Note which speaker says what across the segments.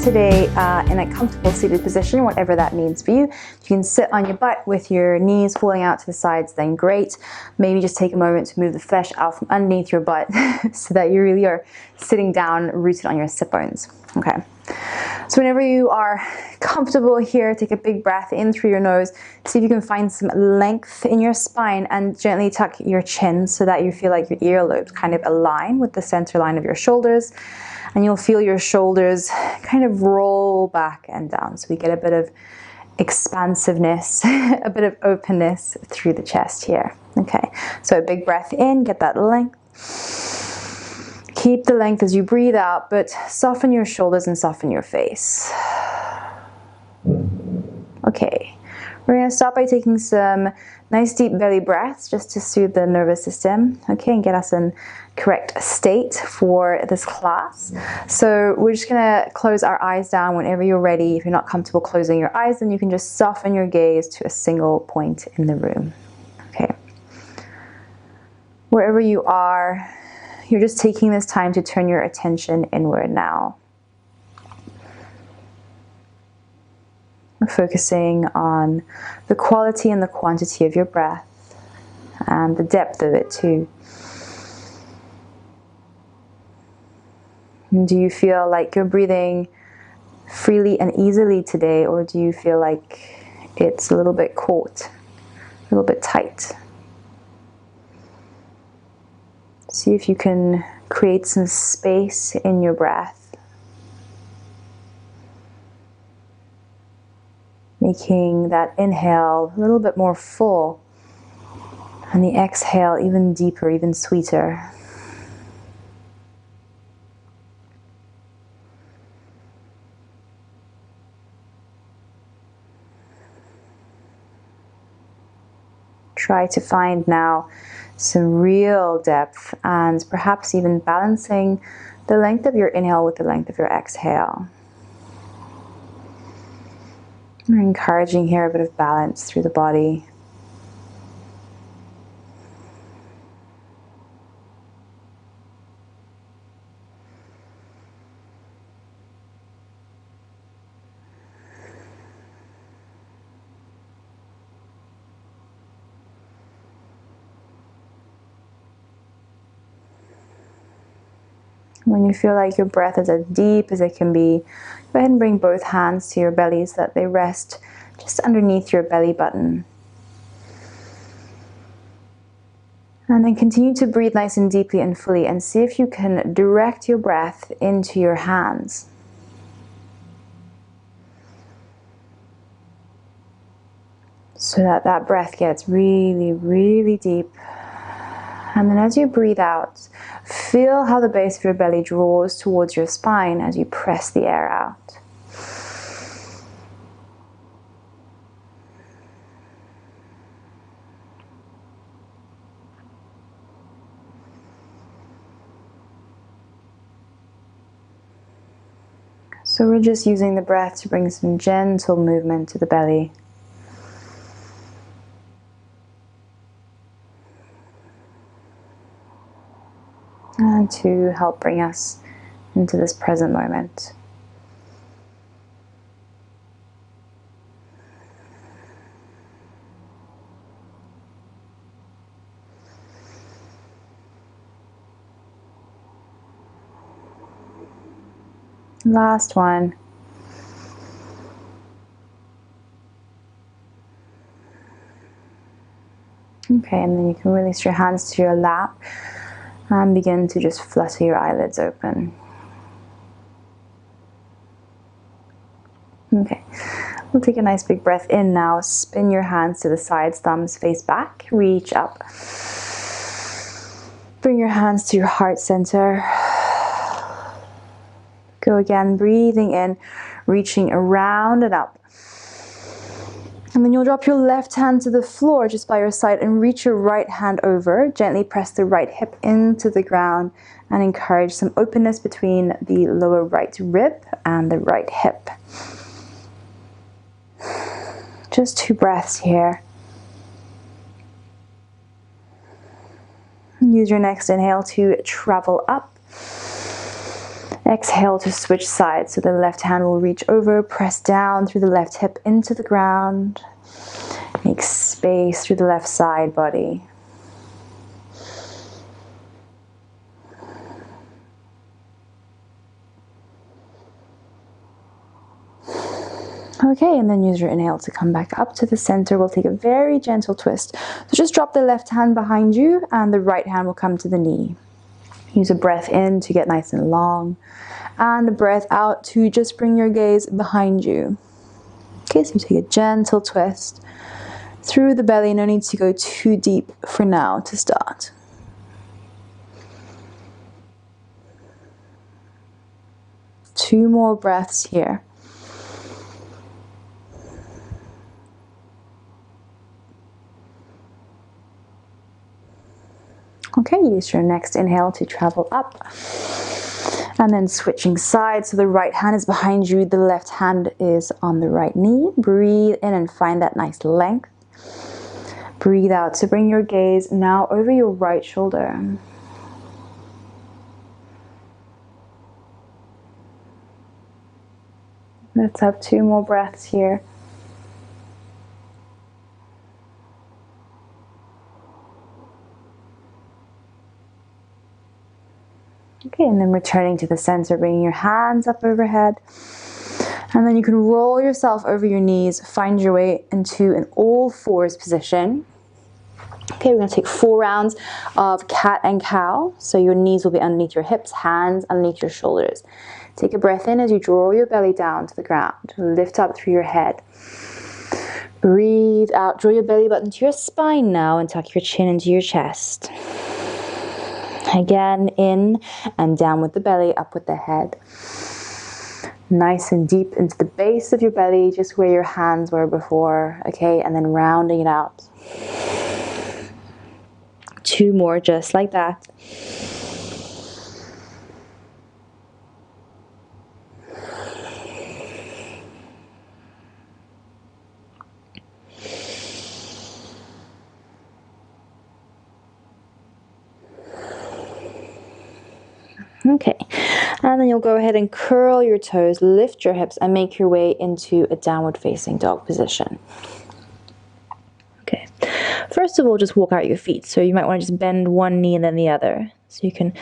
Speaker 1: today in a comfortable seated position, whatever that means for you. You can sit on your butt with your knees falling out to the sides, then great. Maybe just take a moment to move the flesh out from underneath your butt so that you really are sitting down, rooted on your sit bones. Okay. So whenever you are comfortable here, take a big breath in through your nose. See if you can find some length in your spine and gently tuck your chin so that you feel like your earlobes kind of align with the center line of your shoulders. And you'll feel your shoulders kind of roll back and down. So we get a bit of expansiveness, a bit of openness through the chest here. Okay, so a big breath in, get that length. Keep the length as you breathe out, but soften your shoulders and soften your face. Okay, we're going to start by taking some nice deep belly breaths just to soothe the nervous system, okay, and get us in correct state for this class. So we're just going to close our eyes down whenever you're ready. If you're not comfortable closing your eyes, then you can just soften your gaze to a single point in the room. Okay. Wherever you are, you're just taking this time to turn your attention inward now. Focusing on the quality and the quantity of your breath and the depth of it too. And do you feel like you're breathing freely and easily today, or do you feel like it's a little bit caught, a little bit tight? See if you can create some space in your breath, making that inhale a little bit more full and the exhale even deeper, even sweeter. Try to find now some real depth and perhaps even balancing the length of your inhale with the length of your exhale. We're encouraging here a bit of balance through the body. When you feel like your breath is as deep as it can be, go ahead and bring both hands to your belly so that they rest just underneath your belly button. And then continue to breathe nice and deeply and fully, and see if you can direct your breath into your hands. So that that breath gets really, really deep. And then as you breathe out, feel how the base of your belly draws towards your spine as you press the air out. So we're just using the breath to bring some gentle movement to the belly. And to help bring us into this present moment. Last one. Okay, and then you can release your hands to your lap and begin to just flutter your eyelids open. Okay, we'll take a nice big breath in now. Spin your hands to the sides, thumbs face back, reach up. Bring your hands to your heart center. Go again, breathing in, reaching around and up. And then you'll drop your left hand to the floor just by your side and reach your right hand over. Gently press the right hip into the ground and encourage some openness between the lower right rib and the right hip. Just 2 breaths here. Use your next inhale to travel up. Exhale to switch sides. So the left hand will reach over, press down through the left hip into the ground. Make space through the left side body. Okay, and then use your inhale to come back up to the center. We'll take a very gentle twist. So just drop the left hand behind you and the right hand will come to the knee. Use a breath in to get nice and long and a breath out to just bring your gaze behind you. Okay, so you take a gentle twist through the belly. No need to go too deep for now to start. Two more breaths here. Okay, use your next inhale to travel up and then switching sides. So the right hand is behind you, the left hand is on the right knee. Breathe in and find that nice length. Breathe out to bring your gaze now over your right shoulder. Let's have two more breaths here. Okay, and then returning to the center, bringing your hands up overhead. And then you can roll yourself over your knees, find your way into an all fours position. Okay, we're going to take 4 rounds of cat and cow. So your knees will be underneath your hips, hands underneath your shoulders. Take a breath in as you draw your belly down to the ground. Lift up through your head. Breathe out, draw your belly button to your spine now and tuck your chin into your chest. Again, in and down with the belly, up with the head. Nice and deep into the base of your belly, just where your hands were before, okay? And then rounding it out. 2 more, just like that. Okay, and then you'll go ahead and curl your toes, lift your hips, and make your way into a downward facing dog position. Okay, first of all, just walk out your feet. So you might want to just bend one knee and then the other, so you can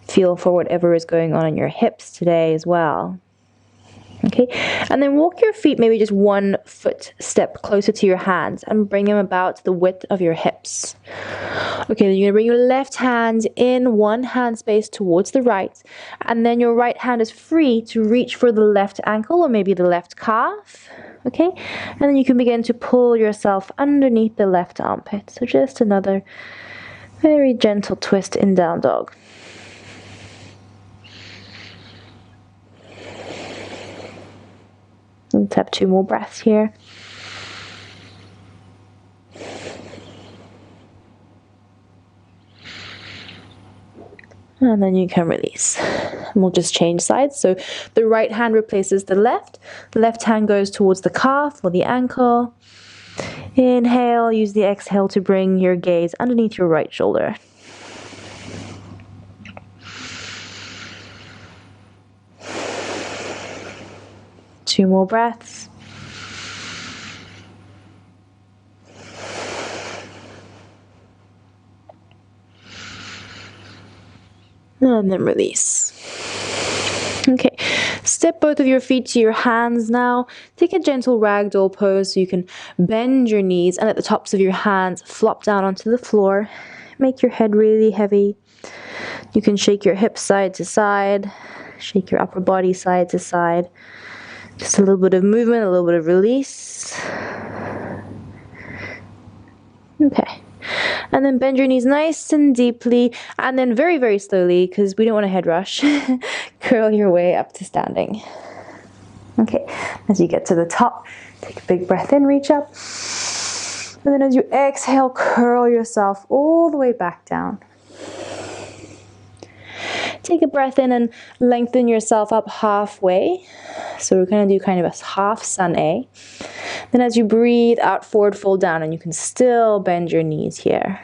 Speaker 1: feel for whatever is going on in your hips today as well. Okay, and then walk your feet maybe just 1 foot step closer to your hands and bring them about the width of your hips. Okay, then you're gonna bring your left hand in 1 hand space towards the right, and then your right hand is free to reach for the left ankle or maybe the left calf. Okay, and then you can begin to pull yourself underneath the left armpit. So just another very gentle twist in down dog. Let's have 2 more breaths here. And then you can release. And we'll just change sides. So the right hand replaces the left hand goes towards the calf or the ankle. Inhale, use the exhale to bring your gaze underneath your right shoulder. Two more breaths. And then release. Okay, step both of your feet to your hands now. Take a gentle ragdoll pose so you can bend your knees and let the tops of your hands flop down onto the floor. Make your head really heavy. You can shake your hips side to side, shake your upper body side to side. Just a little bit of movement, a little bit of release. Okay. And then bend your knees nice and deeply, and then very, very slowly, because we don't want a head rush, curl your way up to standing. Okay, as you get to the top, take a big breath in, reach up. And then as you exhale, curl yourself all the way back down. Take a breath in and lengthen yourself up halfway. So we're going to do kind of a half sun A. Then as you breathe out, forward fold down, and you can still bend your knees here.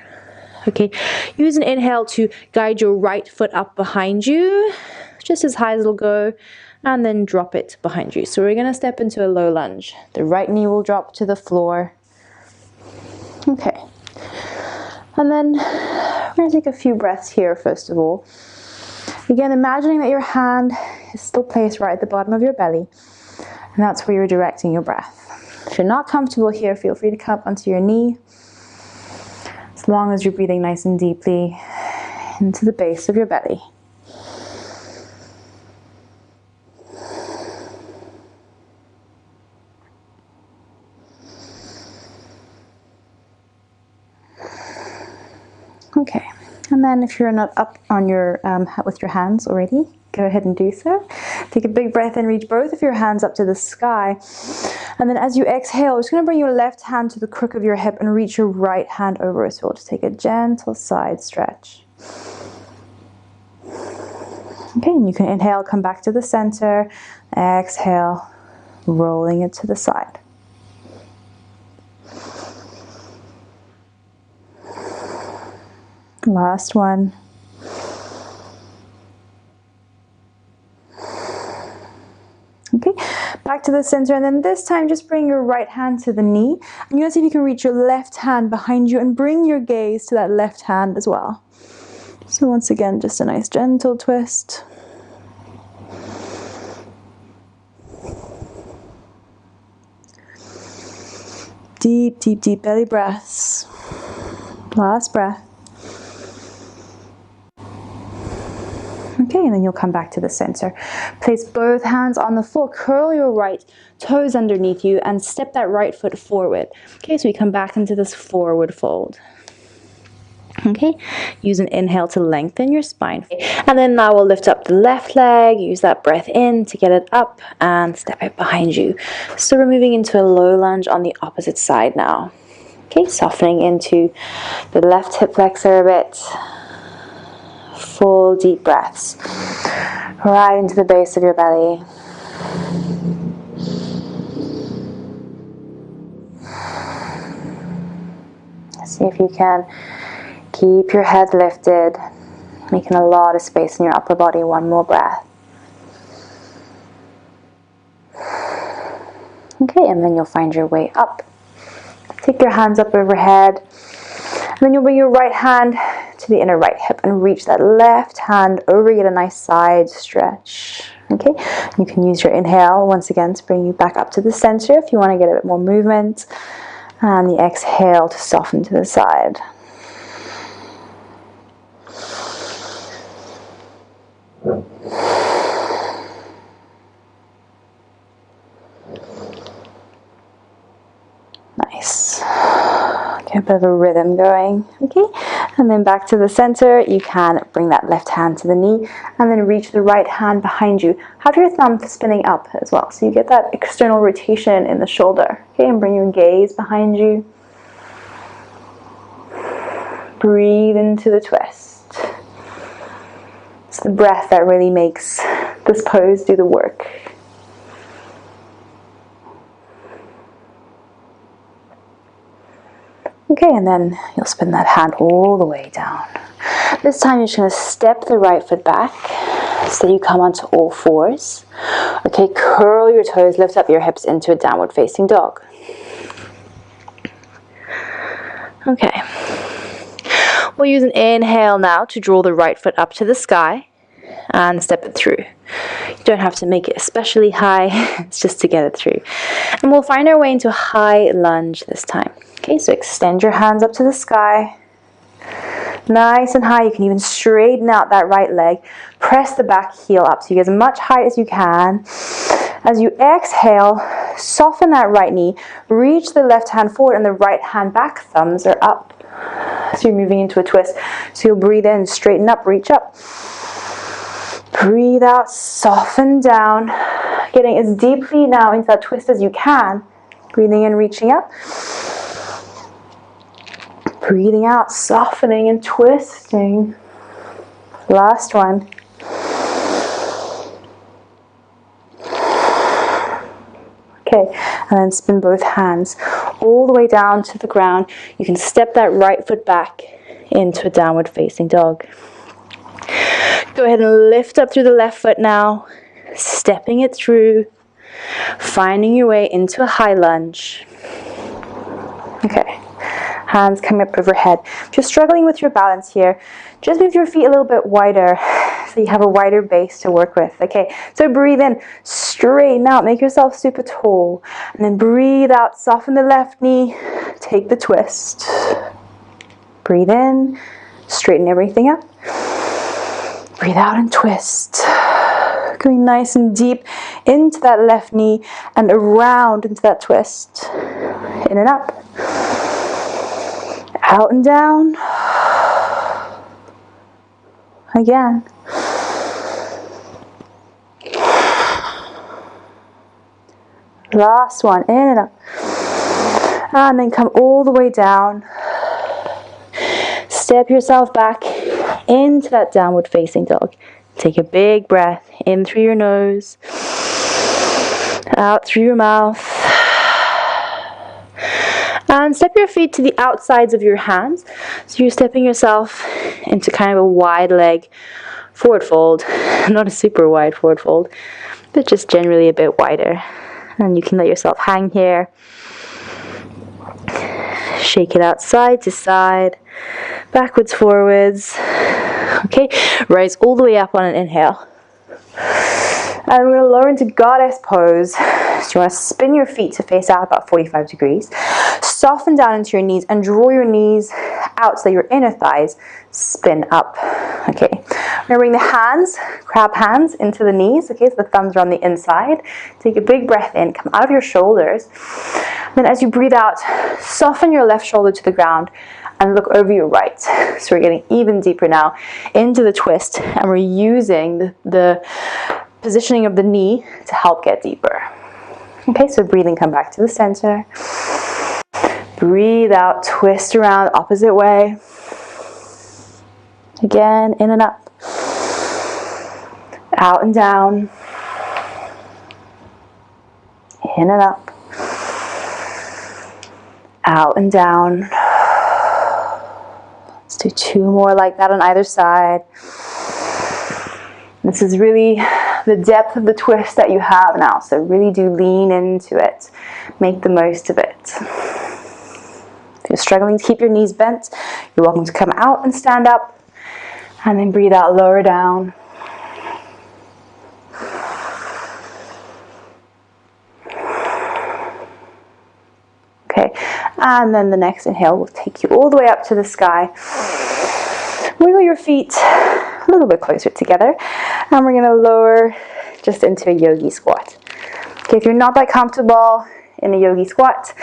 Speaker 1: Okay, use an inhale to guide your right foot up behind you. just as high as it'll go, and then drop it behind you. So we're going to step into a low lunge. The right knee will drop to the floor. Okay. And then we're going to take a few breaths here first of all. Again, imagining that your hand is still placed right at the bottom of your belly, and that's where you're directing your breath. If you're not comfortable here, feel free to come up onto your knee, as long as you're breathing nice and deeply into the base of your belly. Okay. And then if you're not up on your with your hands already, go ahead and do so. Take a big breath in, reach both of your hands up to the sky. And then as you exhale, just going to bring your left hand to the crook of your hip and reach your right hand over as well. Just take a gentle side stretch. Okay, and you can inhale, come back to the center. Exhale, rolling it to the side. Last one. Okay, back to the center, and then this time just bring your right hand to the knee, and you're gonna see if you can reach your left hand behind you and bring your gaze to that left hand as well. So once again, just a nice gentle twist. Deep, deep, deep belly breaths. Last breath. Okay, and then you'll come back to the center. Place both hands on the floor, curl your right toes underneath you, and step that right foot forward. Okay, so we come back into this forward fold. Okay, use an inhale to lengthen your spine. And then now we'll lift up the left leg, use that breath in to get it up, and step it behind you. So we're moving into a low lunge on the opposite side now. Okay, softening into the left hip flexor a bit. Full deep breaths right into the base of your belly. See if you can keep your head lifted, making a lot of space in your upper body. One more breath. Okay, and then you'll find your way up. Take your hands up overhead, and then you'll bring your right hand to the inner right hip and reach that left hand over, get a nice side stretch. Okay, you can use your inhale once again to bring you back up to the center if you want to get a bit more movement, and the exhale to soften to the side. Nice. Get a bit of a rhythm going. Okay, and then back to the center. You can bring that left hand to the knee and then reach the right hand behind you. Have your thumb spinning up as well, so you get that external rotation in the shoulder. Okay, and bring your gaze behind you. Breathe into the twist. It's the breath that really makes this pose do the work. Okay, and then you'll spin that hand all the way down. This time you're just going to step the right foot back so you come onto all fours. Okay, curl your toes, lift up your hips into a downward facing dog. Okay. We'll use an inhale now to draw the right foot up to the sky and step it through. You don't have to make it especially high, it's just to get it through. And we'll find our way into a high lunge this time. Okay, so extend your hands up to the sky. Nice and high. You can even straighten out that right leg. Press the back heel up so you get as much height as you can. As you exhale, soften that right knee. Reach the left hand forward and the right hand back. Thumbs are up. So you're moving into a twist. So you'll breathe in, straighten up, reach up. Breathe out, soften down. Getting as deeply now into that twist as you can. Breathing in, reaching up. Breathing out, softening and twisting. Last one. Okay, and then spin both hands all the way down to the ground. You can step that right foot back into a downward facing dog. Go ahead and lift up through the left foot now, stepping it through, finding your way into a high lunge. Okay, hands coming up overhead. If you're struggling with your balance here, just move your feet a little bit wider so you have a wider base to work with. Okay, so breathe in, straighten out, make yourself super tall, and then breathe out, soften the left knee, take the twist. Breathe in, straighten everything up. Breathe out and twist. Going nice and deep into that left knee and around into that twist. In and up. Out and down. Again. Last one. In and up. And then come all the way down. Step yourself back into that downward facing dog. Take a big breath in through your nose, out through your mouth. And step your feet to the outsides of your hands. So you're stepping yourself into kind of a wide leg forward fold. Not a super wide forward fold, but just generally a bit wider. And you can let yourself hang here. Shake it out side to side, backwards, forwards. Okay, rise all the way up on an inhale. And we're going to lower into goddess pose. So you want to spin your feet to face out about 45 degrees. Soften down into your knees and draw your knees out so your inner thighs spin up. Okay, we're going to bring the hands, crab hands, into the knees. Okay, so the thumbs are on the inside. Take a big breath in, come out of your shoulders. Then as you breathe out, soften your left shoulder to the ground and look over your right. So we're getting even deeper now into the twist, and we're using the positioning of the knee to help get deeper. Okay, so breathing, come back to the center. Breathe out, twist around, opposite way. Again, in and up. Out and down. In and up. Out and down. Let's do 2 more like that on either side. This is really the depth of the twist that you have now, so really do lean into it. Make the most of it. If you're struggling to keep your knees bent, you're welcome to come out and stand up, and then breathe out, lower down. Okay, and then the next inhale will take you all the way up to the sky. Wiggle your feet a little bit closer together, and we're going to lower just into a yogi squat. Okay, if you're not that comfortable in a yogi squat,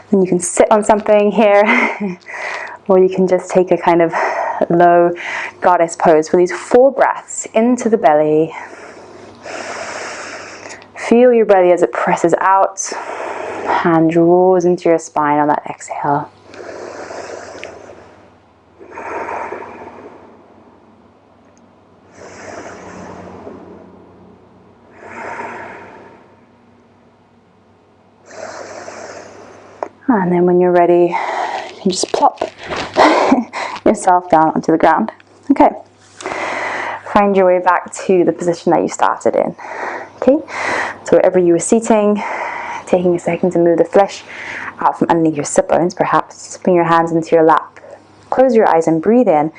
Speaker 1: then you can sit on something here, or you can just take a kind of low goddess pose for these 4 breaths into the belly. Feel your belly as it presses out and draws into your spine on that exhale. And then when you're ready, you can just plop yourself down onto the ground. Okay. Find your way back to the position that you started in. Okay. So wherever you were seating, taking a second to move the flesh out from underneath your sit bones, perhaps. Bring your hands into your lap. Close your eyes and breathe in.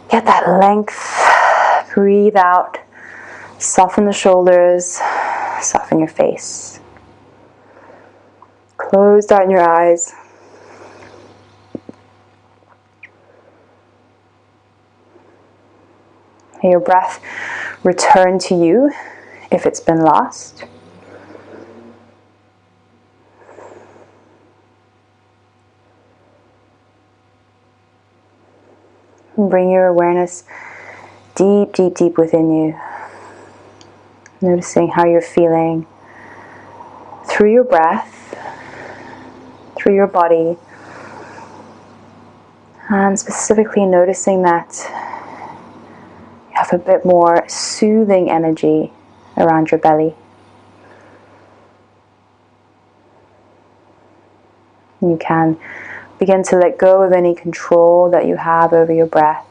Speaker 1: Get that length. Breathe out. Soften the shoulders. Soften your face. Close down your eyes. May your breath return to you if it's been lost. And bring your awareness deep, deep, deep within you. Noticing how you're feeling through your breath, through your body, and specifically noticing that you have a bit more soothing energy around your belly. You can begin to let go of any control that you have over your breath.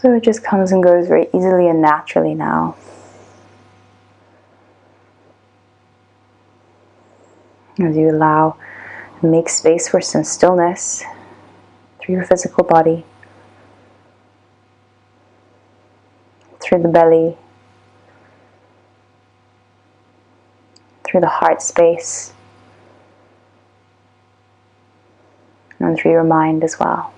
Speaker 1: So it just comes and goes very easily and naturally now. As you allow and make space for some stillness through your physical body, through the belly, through the heart space, and through your mind as well.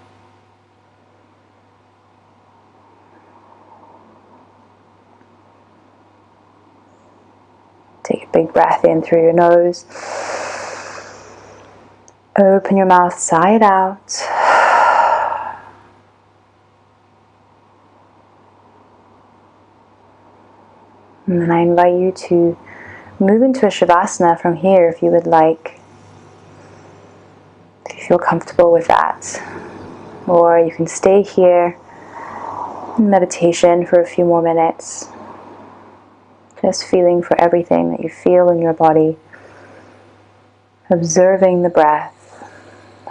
Speaker 1: Take a big breath in through your nose. Open your mouth, sigh it out. And then I invite you to move into a Shavasana from here if you would like. If you feel comfortable with that. Or you can stay here in meditation for a few more minutes. Just feeling for everything that you feel in your body. Observing the breath.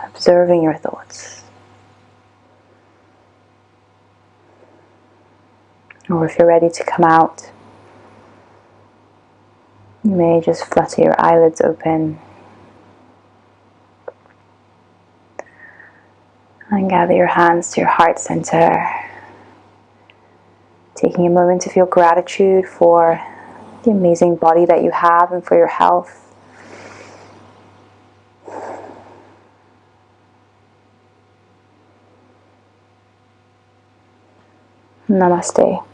Speaker 1: Observing your thoughts. Or if you're ready to come out, you may just flutter your eyelids open and gather your hands to your heart center, taking a moment to feel gratitude for the amazing body that you have and for your health. Namaste.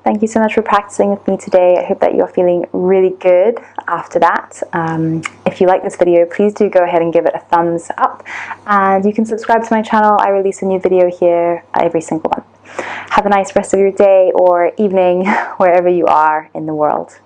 Speaker 1: Thank you so much for practicing with me today. I hope that you're feeling really good after that. If you like this video, please do go ahead and give it a thumbs up. And you can subscribe to my channel. I release a new video here every single month. Have a nice rest of your day or evening, wherever you are in the world.